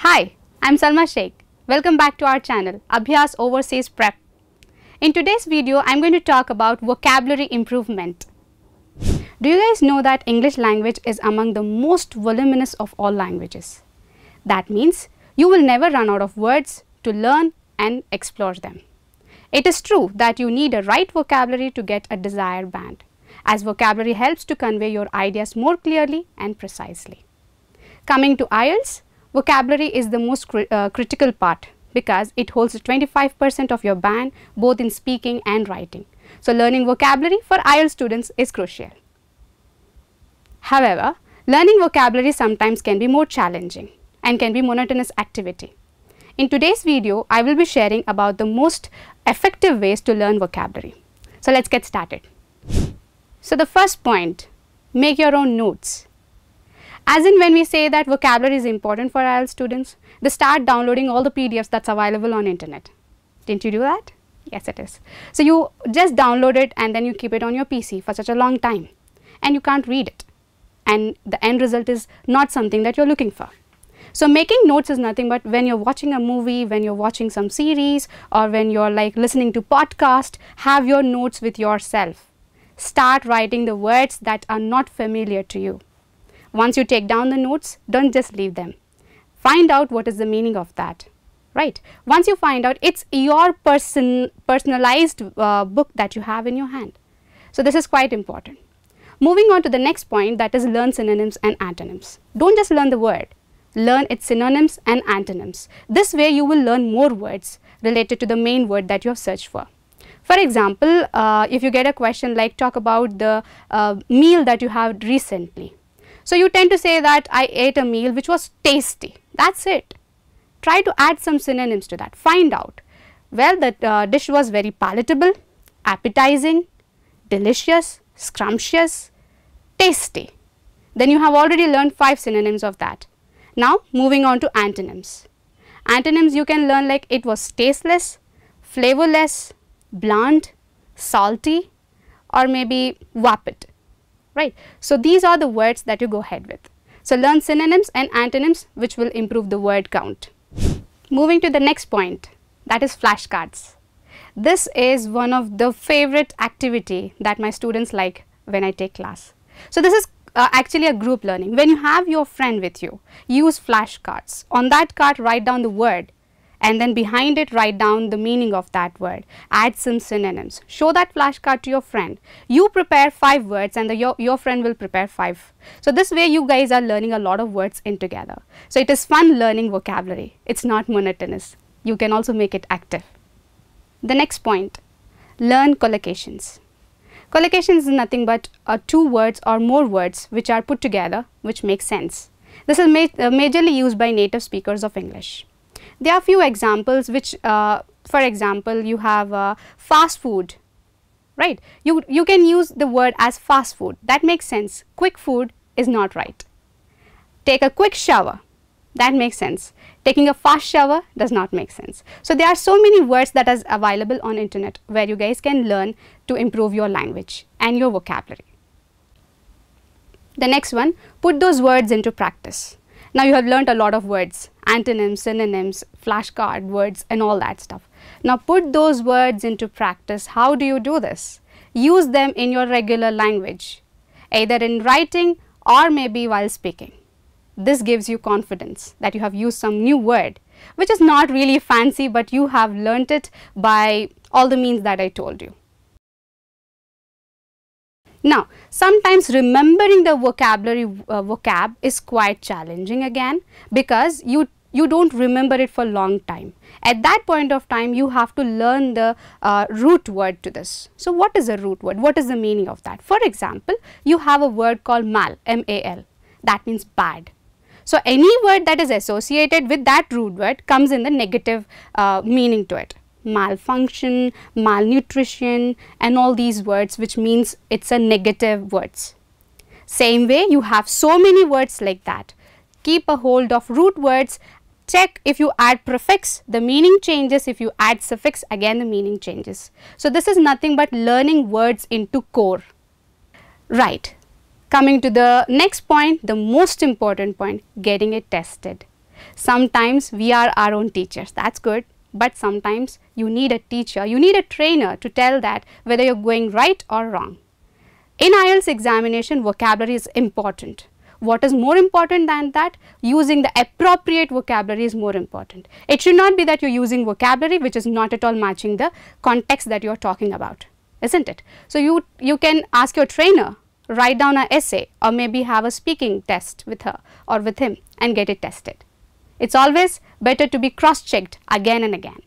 Hi, I'm Salma Sheikh. Welcome back to our channel, Abhyas Overseas Prep. In today's video, I'm going to talk about vocabulary improvement. Do you guys know that English language is among the most voluminous of all languages? That means you will never run out of words to learn and explore them. It is true that you need a right vocabulary to get a desired band, as vocabulary helps to convey your ideas more clearly and precisely. Coming to IELTS, vocabulary is the most critical part because it holds 25% of your band both in speaking and writing. So, learning vocabulary for IELTS students is crucial. However, learning vocabulary sometimes can be more challenging and can be monotonous activity. In today's video, I will be sharing about the most effective ways to learn vocabulary. So, let's get started. So, the first point, make your own notes. As in when we say that vocabulary is important for IELTS students, they start downloading all the PDFs that's available on internet. Didn't you do that? Yes, it is. So, you just download it and then you keep it on your PC for such a long time and you can't read it, and the end result is not something that you're looking for. So, making notes is nothing but when you're watching a movie, when you're watching some series, or when you're like listening to podcast, have your notes with yourself. Start writing the words that are not familiar to you. Once you take down the notes, don't just leave them. Find out what is the meaning of that, right? Once you find out, it's your personalized book that you have in your hand. So, this is quite important. Moving on to the next point, that is learn synonyms and antonyms. Don't just learn the word, learn its synonyms and antonyms. This way you will learn more words related to the main word that you have searched for. For example, if you get a question like talk about the meal that you had recently. So, you tend to say that I ate a meal which was tasty. That's it. Try to add some synonyms to that. Find out. Well, the dish was very palatable, appetizing, delicious, scrumptious, tasty. Then you have already learned 5 synonyms of that. Now, moving on to antonyms. Antonyms you can learn like it was tasteless, flavorless, bland, salty, or maybe vapid. Right. So, these are the words that you go ahead with. So, learn synonyms and antonyms which will improve the word count. Moving to the next point, that is flashcards. This is one of the favorite activity that my students like when I take class. So, this is actually a group learning. When you have your friend with you, use flashcards. On that card, write down the word and then behind it write down the meaning of that word, add some synonyms, show that flashcard to your friend. You prepare 5 words and your friend will prepare 5. So, this way you guys are learning a lot of words in together. So, it is fun learning vocabulary, it is not monotonous, you can also make it active. The next point, learn collocations. Collocations is nothing but 2 words or more words which are put together which make sense. This is majorly used by native speakers of English. There are few examples which for example, you have fast food, right. You can use the word as fast food, that makes sense. Quick food is not right. Take a quick shower, that makes sense. Taking a fast shower does not make sense. So, there are so many words that is available on internet where you guys can learn to improve your language and your vocabulary. The next one, put those words into practice. Now, you have learnt a lot of words, antonyms, synonyms, flashcard words and all that stuff. Now, put those words into practice. How do you do this? Use them in your regular language, either in writing or maybe while speaking. This gives you confidence that you have used some new word which is not really fancy, but you have learnt it by all the means that I told you. Now, sometimes remembering the vocabulary vocab is quite challenging again because you don't remember it for a long time. At that point of time, you have to learn the root word to this. So, what is a root word? What is the meaning of that? For example, you have a word called mal, M-A-L, that means bad. So, any word that is associated with that root word comes in the negative meaning to it. Malfunction, malnutrition and all these words which means it is a negative words. Same way you have so many words like that. Keep a hold of root words, check if you add prefix the meaning changes, if you add suffix again the meaning changes. So, this is nothing but learning words into core. Right. Coming to the next point, the most important point, getting it tested. Sometimes we are our own teachers, that's good, but sometimes you need a teacher, you need a trainer to tell that whether you're going right or wrong. In IELTS examination, vocabulary is important. What is more important than that? Using the appropriate vocabulary is more important. It should not be that you're using vocabulary which is not at all matching the context that you're talking about, isn't it? So, you can ask your trainer, write down an essay, or maybe have a speaking test with her or with him and get it tested. It's always better to be cross-checked again and again.